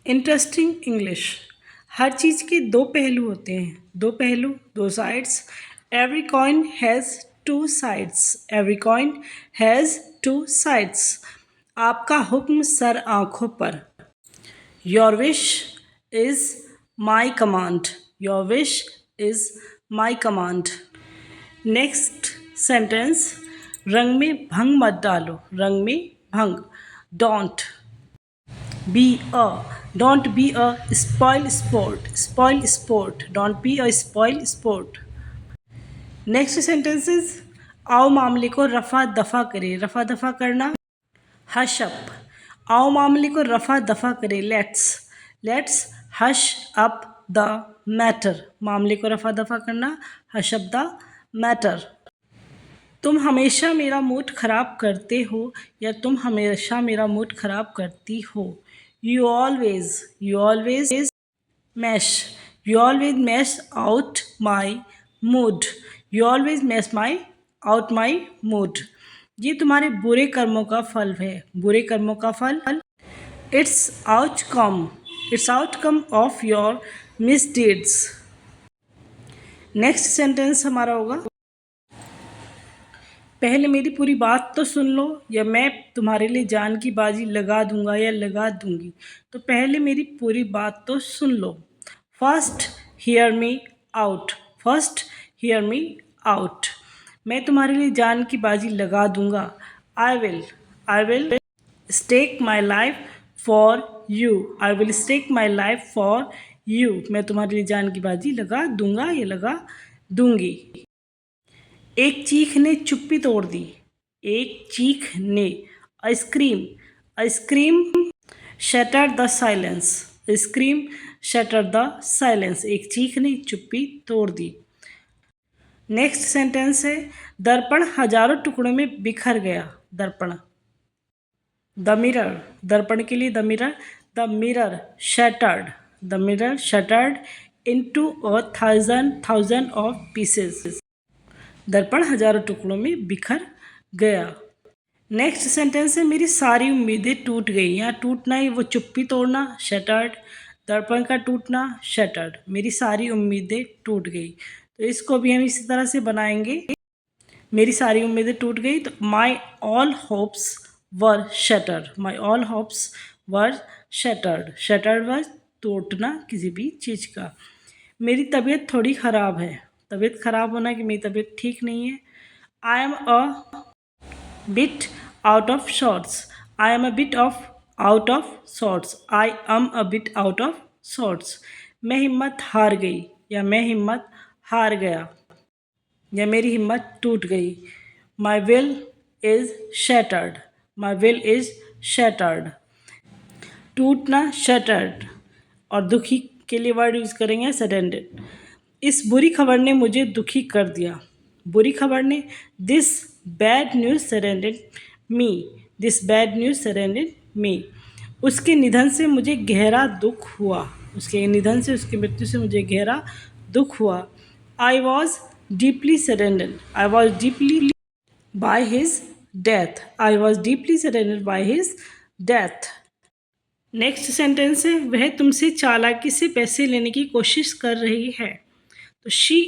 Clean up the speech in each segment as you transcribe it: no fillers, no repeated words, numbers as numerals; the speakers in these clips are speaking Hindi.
Interesting English. हर चीज़ के दो पहलू होते हैं। दो पहलू, दो sides. Every coin has two sides. Every coin has two sides. आपका हुक्म सर आँखों पर। Your wish is my command. Your wish is my command. Next sentence, रंग में भंग मत डालो। रंग में भंग, don't be a, don't be a spoil sport. Spoil sport, don't be a spoil sport. Next sentences, आओ मामले को रफ़ा दफ़ा करें। रफ़ा दफ़ा करना, हश अप। आओ मामले को रफ़ा दफ़ा करें, let's hush up the matter. मामले को रफ़ा दफ़ा करना, हश अप द मैटर। तुम हमेशा मेरा मूड ख़राब करते हो या तुम हमेशा मेरा मूड ख़राब करती हो। You always mash, you always mash out my mood. You always mash my out my mood. ये तुम्हारे बुरे कर्मों का फल है। बुरे कर्मों का फल, it's outcome of your misdeeds. Next sentence हमारा होगा, पहले मेरी पूरी बात तो सुन लो या मैं तुम्हारे लिए जान की बाजी लगा दूंगा या लगा दूंगी। तो पहले मेरी पूरी बात तो सुन लो। First hear me out. First hear me out. मैं तुम्हारे लिए जान की बाजी लगा दूंगा। I will stake my life for you. I will stake my life for you. मैं तुम्हारे लिए जान की बाजी लगा दूंगा या लगा दूंगी। एक चीख ने चुप्पी तोड़ दी। एक चीख ने, ice cream shutter the silence. Ice cream shutter the silence. एक चीख ने चुप्पी तोड़ दी। नेक्स्ट सेंटेंस है, दर्पण हजारों टुकड़ों में बिखर गया। दर्पण, द मिरर। दर्पण के लिए the mirror shattered. The mirror shattered into a thousand of pieces. दर्पण हजारों टुकड़ों में बिखर गया। नेक्स्ट सेंटेंस है, मेरी सारी उम्मीदें टूट गई। यहाँ टूटना ही वो चुप्पी तोड़ना, शटर्ड। दर्पण का टूटना, शटर्ड। मेरी सारी उम्मीदें टूट गई। तो इसको भी हम इसी तरह से बनाएंगे, मेरी सारी उम्मीदें टूट गई। तो my all hopes were shattered. My all hopes were shattered. Shattered were टूटना किसी भी चीज़ का। मेरी तबीयत थोड़ी ख़राब है। तबीयत ख़राब होना कि मेरी तबीयत ठीक नहीं है। I am a bit out of shorts. I am a bit out of shorts. I am a bit out of shorts. मैं हिम्मत हार गई या मैं हिम्मत हार गया या मेरी हिम्मत टूट गई। My will is shattered. My will is shattered. टूटना, शटर्ड। और दुखी के लिए वर्ड यूज़ करेंगे सडेंडेड। इस बुरी खबर ने मुझे दुखी कर दिया। बुरी खबर ने, this bad news surrendered me. This bad news surrendered me. उसके निधन से मुझे गहरा दुख हुआ। उसके निधन से, उसकी मृत्यु से मुझे गहरा दुख हुआ। I was deeply surrendered. I was deeply by his death. I was deeply surrendered by his death. Next sentence है, वह तुमसे चालाकी से पैसे लेने की कोशिश कर रही है। तो she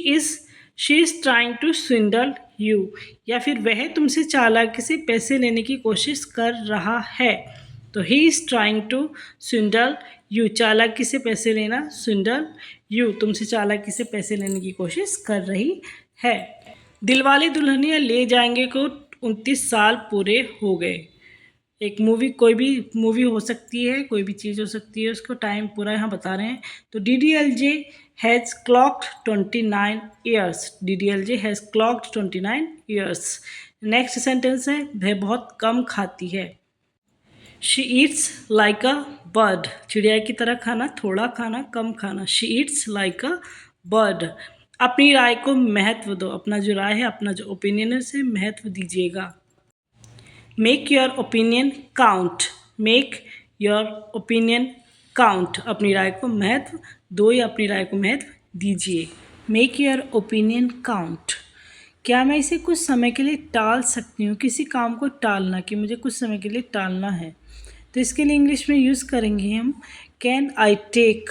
is trying to swindle you. या फिर वह तुमसे चालाकी से पैसे लेने की कोशिश कर रहा है। तो he is trying to swindle you. चालाकी से पैसे लेना, स्विंडल यू। तुमसे चालाकी से पैसे लेने की कोशिश कर रही है। दिलवाले दुल्हनिया ले जाएंगे को 29 साल पूरे हो गए। एक मूवी, कोई भी मूवी हो सकती है, कोई भी चीज़ हो सकती है, उसको टाइम पूरा यहाँ बता रहे हैं। तो DDLJ has clogged 29 years. DDLJ has clogged 29 years. Next sentence है, वह बहुत कम खाती है। She Yeats like a bird. चिड़िया की तरह खाना, थोड़ा खाना, कम खाना। She Yeats like a bird. अपनी राय को महत्व दो। अपना जो राय है, अपना जो ओपिनियन है, उसे महत्व दीजिएगा। Make your opinion count. Make your opinion count. अपनी राय को महत्व दो या अपनी राय को महत्व दीजिए। Make your opinion count. क्या मैं इसे कुछ समय के लिए टाल सकती हूँ? किसी काम को टालना, कि मुझे कुछ समय के लिए टालना है। तो तो इसके लिए इंग्लिश में यूज़ करेंगे हम can I take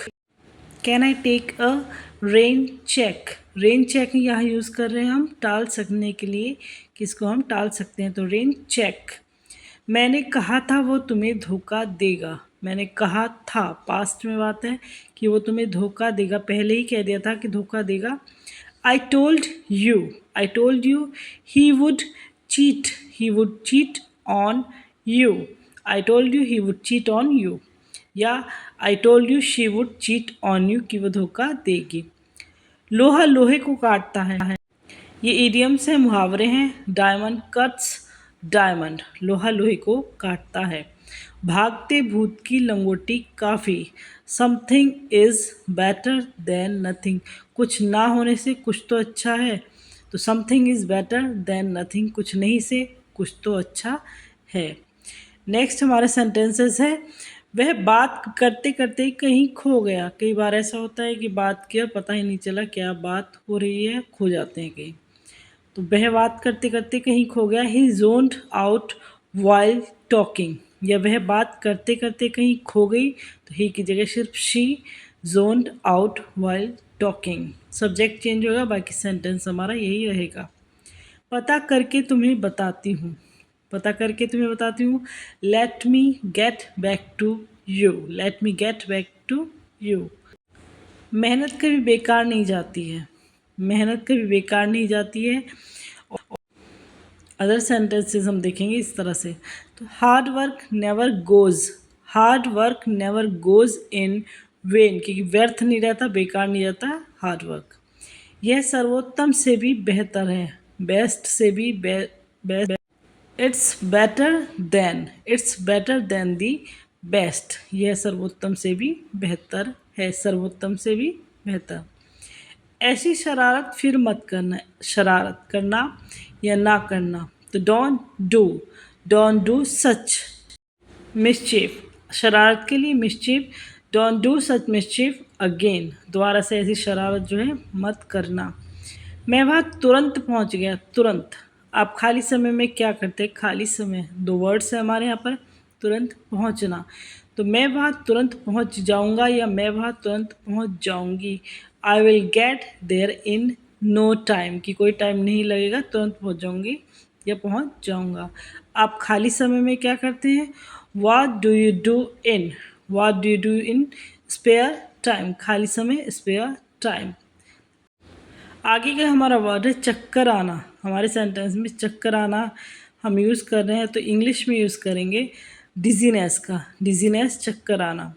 a rain check. Rain check यहाँ यूज़ कर रहे हैं हम टाल सकने के लिए, किसको हम टाल सकते हैं, तो रेन चेक। मैंने कहा था वो तुम्हें धोखा देगा। मैंने कहा था, पास्ट में बात है कि वो तुम्हें धोखा देगा, पहले ही कह दिया था कि धोखा देगा। I told you he would cheat on you. I told you he would cheat on you, या I told you she would cheat on you, कि वो धोखा देगी। लोहा लोहे को काटता है, ये इडियम्स हैं, मुहावरे हैं। डायमंड कट्स डायमंड, लोहा लोहे को काटता है। भागते भूत की लंगोटी काफ़ी, something is better than nothing, कुछ ना होने से कुछ तो अच्छा है, तो something is better than nothing, कुछ नहीं से कुछ तो अच्छा है। नेक्स्ट हमारे सेंटेंसेस है, वह बात करते करते कहीं खो गया। कई बार ऐसा होता है कि बात किया पता ही नहीं चला क्या बात हो रही है, खो जाते हैं कहीं। तो वह बात करते करते कहीं खो गया, ही जोन्ड आउट वाइल टॉकिंग, या वह बात करते करते कहीं खो गई, तो ही की जगह सिर्फ she zoned out while talking. Subject change होगा, बाकी सेंटेंस हमारा यही रहेगा। पता करके तुम्हें बताती हूँ, पता करके तुम्हें बताती हूँ। Let me get back to you, let me get back to you. मेहनत कभी बेकार नहीं जाती है, मेहनत कभी बेकार नहीं जाती है। अदर सेंटेंसेस हम देखेंगे इस तरह से, तो hard work never goes in when, क्योंकि व्यर्थ नहीं रहता, बेकार नहीं जाता हार्ड वर्क। यह सर्वोत्तम से भी बेहतर है, बेस्ट से भी best. It's better than the best, यह सर्वोत्तम से भी बेहतर है, सर्वोत्तम से भी बेहतर। ऐसी शरारत फिर मत करना, शरारत करना या ना करना, तो डोंट डू सच मिसचीफ, शरारत के लिए mischief. Don't do such mischief again, दोबारा से ऐसी शरारत जो है मत करना। मैं वहाँ तुरंत पहुँच गया, तुरंत। आप खाली समय में क्या करते हैं, खाली समय, दो वर्ड्स है हमारे यहाँ पर, तुरंत पहुँचना, तो मैं वहाँ तुरंत पहुँच जाऊँगा या मैं वहाँ तुरंत पहुँच जाऊँगी। I will get there in no time, कि कोई टाइम नहीं लगेगा, तुरंत पहुँच जाऊँगी या पहुँच जाऊँगा। आप खाली समय में क्या करते हैं, what do you do in spare time, खाली समय स्पेयर टाइम। आगे का हमारा वर्ड है चक्कर आना। हमारे सेंटेंस में चक्कर आना हम यूज़ कर रहे हैं, तो इंग्लिश में यूज़ करेंगे डिजीनेस का, डिजीनेस चक्कर आना।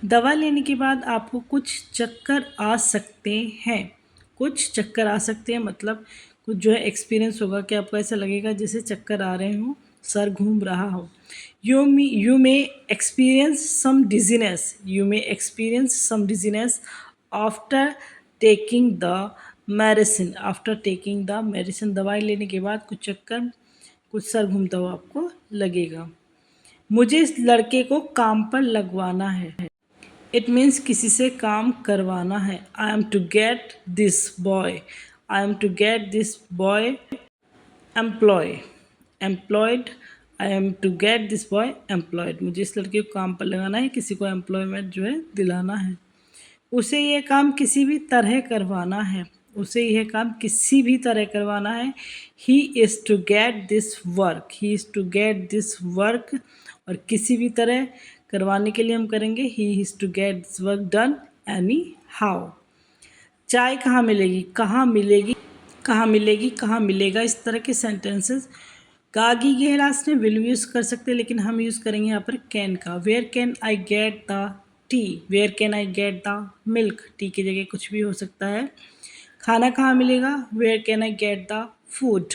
दवा लेने के बाद आपको कुछ चक्कर आ सकते हैं, कुछ चक्कर आ सकते हैं मतलब कुछ जो है एक्सपीरियंस होगा कि आपको ऐसा लगेगा जैसे चक्कर आ रहे हों, सर घूम रहा हो। You may experience some dizziness after taking the medicine, दवाई लेने के बाद कुछ चक्कर, कुछ सर घूमता हुआ आपको लगेगा। मुझे इस लड़के को काम पर लगवाना है, इट मीन्स किसी से काम करवाना है। I am to get this boy employed, I am to get this boy employed, मुझे इस लड़के को काम पर लगाना है, किसी को एम्प्लॉयमेंट जो है दिलाना है। उसे यह काम किसी भी तरह करवाना है, उसे यह काम किसी भी तरह करवाना है। He is to get this work, और किसी भी तरह करवाने के लिए हम करेंगे he is to get this work done anyhow. चाय कहाँ मिलेगी, कहाँ मिलेगा, इस तरह के सेंटेंसेस गागी के लास्ट में विल यूज़ कर सकते हैं, लेकिन हम यूज़ करेंगे यहाँ पर कैन का। Where can I get the milk, tea की जगह कुछ भी हो सकता है। खाना कहाँ मिलेगा, where can I get the food.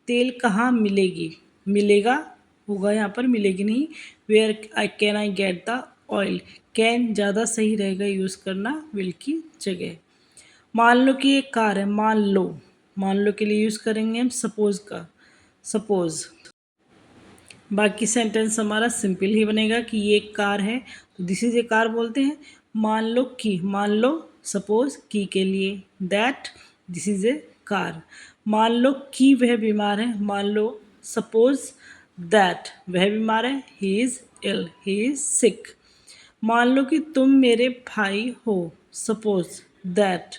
तेल कहाँ मिलेगा होगा यहाँ पर, मिलेगी नहीं। Where can I get the oil, can ज़्यादा सही रहेगा यूज़ करना विल की जगह। मान लो कि एक कार है, मान लो के लिए यूज़ करेंगे हम सपोज़। बाकी सेंटेंस हमारा सिंपल ही बनेगा कि ये एक कार है, तो दिस इज ए कार बोलते हैं। मान लो सपोज की के लिए, that this is a car. मान लो कि वह बीमार है, मान लो सपोज दैट वह बीमार है, he is ill, he is सिक। मान लो कि तुम मेरे भाई हो, सपोज दैट,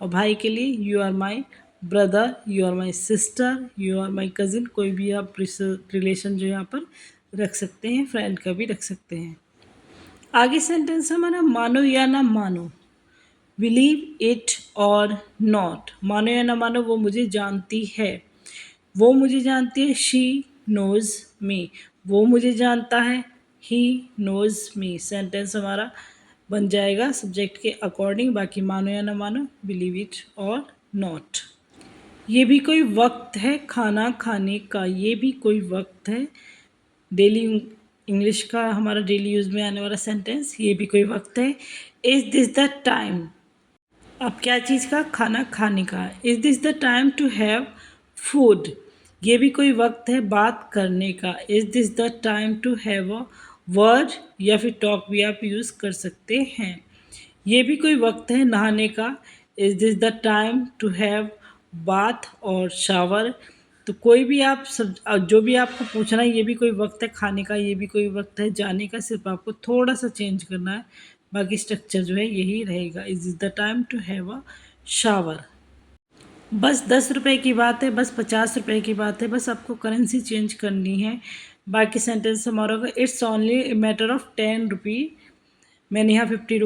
और भाई के लिए you are my brother, you are my sister, you are my cousin, कोई भी आप रिलेशन जो यहाँ पर रख सकते हैं, फ्रेंड का भी रख सकते हैं। आगे सेंटेंस हमारा मानो या ना मानो, बिलीव इट और नॉट। मानो या ना मानो, वो मुझे जानती है, वो मुझे जानती है, शी नोज़ मी, वो मुझे जानता है, ही नोज़ मी। सेंटेंस हमारा बन जाएगा सब्जेक्ट के अकॉर्डिंग। बाकी मानो या ना मानो, बिलीव इट और नॉट। ये भी कोई वक्त है खाना खाने का, ये भी कोई वक्त है, डेली इंग्लिश का हमारा डेली यूज़ में आने वाला सेंटेंस, ये भी कोई वक्त है। इज़ दिस द टाइम, अब क्या चीज़ का, खाना खाने का। Is this the time to have food, ये भी कोई वक्त है बात करने का। Is this the time to have a word, या फिर टॉक भी आप यूज़ कर सकते हैं। ये भी कोई वक्त है नहाने का। Is this the time to have bath और शावर। तो कोई भी आप सब जो भी आपको पूछना है, ये भी कोई वक्त है खाने का, ये भी कोई वक्त है जाने का, सिर्फ आपको थोड़ा सा चेंज करना है, बाकी स्ट्रक्चर जो है यही रहेगा। Is this the time to have a shower. बस 10 रुपए की बात है, बस 50 रुपए की बात है, बस आपको करेंसी चेंज करनी है। बाकी सेंटेंस हमारा होगा, इट्स ओनली मैटर ऑफ 10 रुपी। मैंने यहाँ 50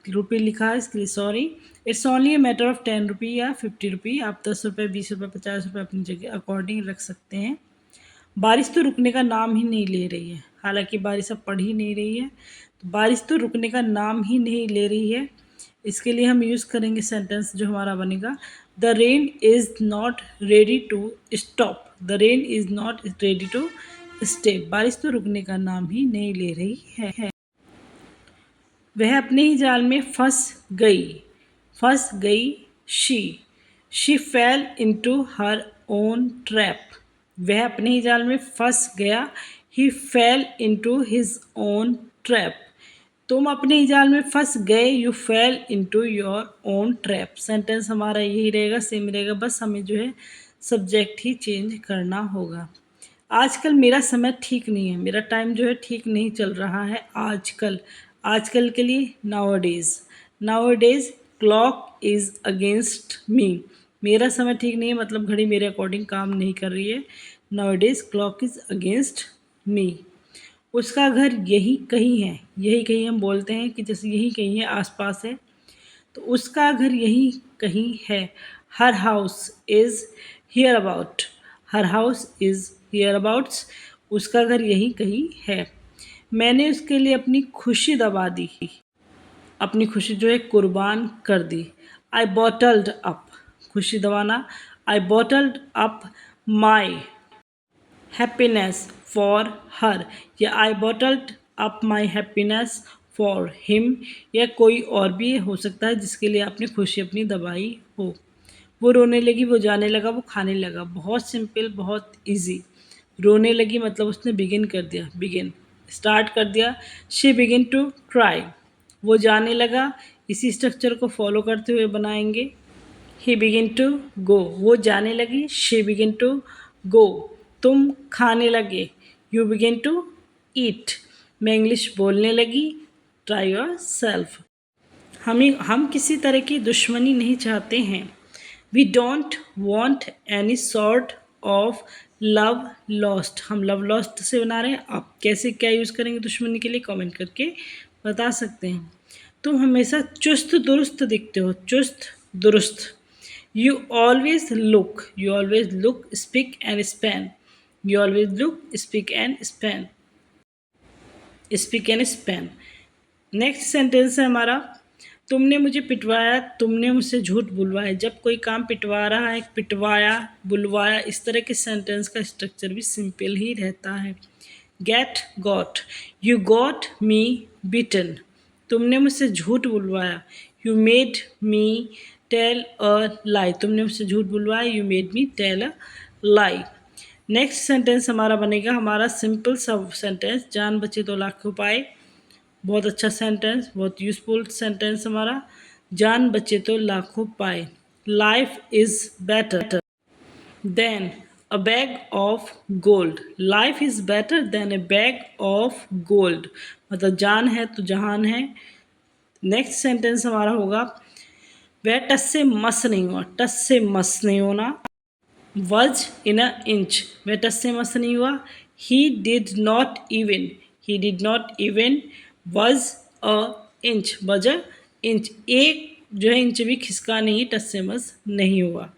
रुपये लिखा है, इसके लिए sorry. It's only a matter of 10 रुपी या 50 रुपी। आप 10 रुपये, 20 रुपये, 50 रुपये अपनी जगह अकॉर्डिंग रख सकते हैं। बारिश तो रुकने का नाम ही नहीं ले रही है, हालांकि बारिश अब पड़ ही नहीं रही है, तो बारिश तो रुकने का नाम ही नहीं ले रही है। इसके लिए हम यूज़ करेंगे सेंटेंस जो हमारा बनेगा, the rain is not ready to stop. The rain is not ready to stay, बारिश तो रुकने का नाम ही नहीं ले रही है। वह अपने ही जाल में फंस गई she fell into her own trap. वह अपने ही जाल में फंस गया, he fell into his own trap. तुम अपने ही जाल में फंस गए, you fell into your own trap. Sentence हमारा यही रहेगा, सेम रहेगा, बस हमें जो है सब्जेक्ट ही चेंज करना होगा। आजकल मेरा समय ठीक नहीं है, मेरा टाइम जो है ठीक नहीं चल रहा है आजकल। आजकल के लिए now days clock is against me. मेरा समय ठीक नहीं है, मतलब घड़ी मेरे अकॉर्डिंग काम नहीं कर रही है। Now days clock is against me. उसका घर यही कहीं है, यही कहीं हम बोलते हैं कि जैसे यही कहीं है, आसपास है, तो उसका घर यही कहीं है। Her house is hereabout, her house is hereabouts, उसका घर यही कहीं है। मैंने उसके लिए अपनी खुशी दबा दी, अपनी खुशी जो है कुर्बान कर दी। आई बॉटल्ड अप, खुशी दबाना, I bottled up my happiness for her, या I bottled up my happiness for him, या कोई और भी हो सकता है जिसके लिए आपने खुशी अपनी दबाई हो। वो रोने लगी, वो जाने लगा, वो खाने लगा। बहुत सिंपल, बहुत इजी। रोने लगी मतलब उसने बिगिन कर दिया, बिगिन स्टार्ट कर दिया। शी बिगिन टू क्राई, वो जाने लगा, इसी स्ट्रक्चर को फॉलो करते हुए बनाएंगे। ही बिगिन टू गो, वो जाने लगी, शी बिगिन टू गो। तुम खाने लगे, यू बिगिन टू ईट। मैं इंग्लिश बोलने लगी, ट्राई योर सेल्फ। हम किसी तरह की दुश्मनी नहीं चाहते हैं। We don't want any sort of love lost, हम लव लॉस्ट से बना रहे हैं। आप कैसे क्या यूज़ करेंगे दुश्मनी के लिए, कमेंट करके बता सकते हैं। तुम हमेशा चुस्त दुरुस्त दिखते हो, चुस्त दुरुस्त। You always look spick and span, you always look spick and span, spick and span. Next sentence है हमारा, तुमने मुझे पिटवाया, तुमने मुझसे झूठ बुलवाया। जब कोई काम पिटवा रहा है, पिटवाया, बुलवाया, इस तरह के सेंटेंस का स्ट्रक्चर भी सिंपल ही रहता है। Get got, you got me bitten, तुमने मुझसे झूठ बुलवाया। You made me tell a lie, तुमने मुझसे झूठ बुलवाया, you made me tell a lie. Next sentence हमारा बनेगा, हमारा सिंपल सब सेंटेंस, जान बचे तो लाखों पाए। बहुत अच्छा सेंटेंस, बहुत यूज़फुल सेंटेंस हमारा, जान बचे तो लाखों पाए। Life is better than a bag of gold, life is better than A bag of gold, मतलब जान है तो जहान है। नेक्स्ट सेंटेंस हमारा होगा वह टस से मस नहीं हुआ, टस से मस नहीं होना। वज इन अ इंच, वह टस से मस नहीं हुआ। He did not even, he did not even वज अ इंच, वज अ इंच, एक जो है इंच भी खिसका नहीं, टस से मस नहीं हुआ।